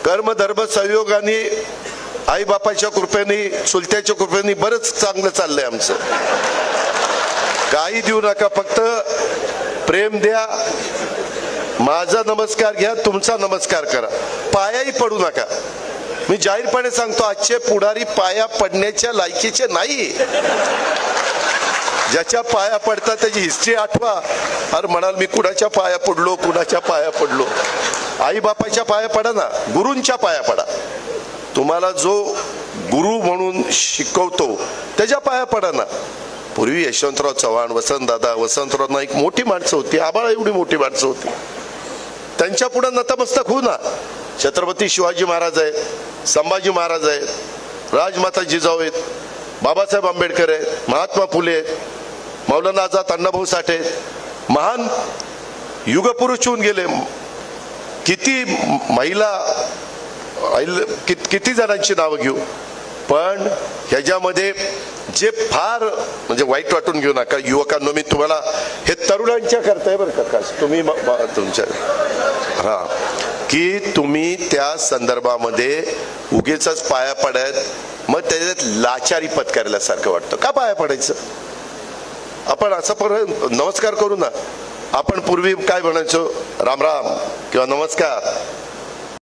कर्म धर्म संयोगाने आई बापाच्या कृपेने चुलत्याच्या कृपेने बरंच चांगलं चाललंय आमचं. काही देऊ नका, फक्त प्रेम द्या. माझा नमस्कार घ्या, तुमचा नमस्कार करा, पायाही पडू नका. मी जाहीरपणे सांगतो, आजचे पुढारी पाया पडण्याच्या लायकीचे नाही. ज्याच्या पाया पडतात त्याची हिस्ट्री आठवा. अरे म्हणाल मी कुणाच्या पाया पडलो, कुणाच्या पाया पडलो. आई बापाच्या पाया पडा ना, गुरूंच्या पाया पडा. तुम्हाला जो गुरु म्हणून शिकवतो त्याच्या पाया पडा ना. पूर्वी यशवंतराव चव्हाण, वसंतराव नाईक मोठी माणसं होती, आबाळ एवढी मोठी माणसं होती. त्यांच्या पुढे नतमस्तक होऊ ना. छत्रपती शिवाजी महाराज आहेत, संभाजी महाराज आहेत, राजमाता जिजाऊ आहेत, बाबासाहेब आंबेडकर आहेत, महात्मा फुले आहेत, मौलाना आझाद अण्णाभाऊ साठे आहेत. महान युगपुरुष होऊन गेले. किती महिला, किती जणांची नावं घेऊ. पण ह्याच्यामध्ये जे फार म्हणजे वाईट वाटून घेऊ नका युवकांनो, मी तुम्हाला हे तरुणांच्या करताय बरं का. तुम्ही तुमच्या की तुम्ही त्या संदर्भामध्ये उगीचच पाया पडत, मग त्याच्यात लाचारी पत्करल्यासारखं वाटतं. का पाया पडायचं? आपण असं नमस्कार करू ना. आपण पूर्वी काय म्हणायचो, राम राम किंवा नमस्कार.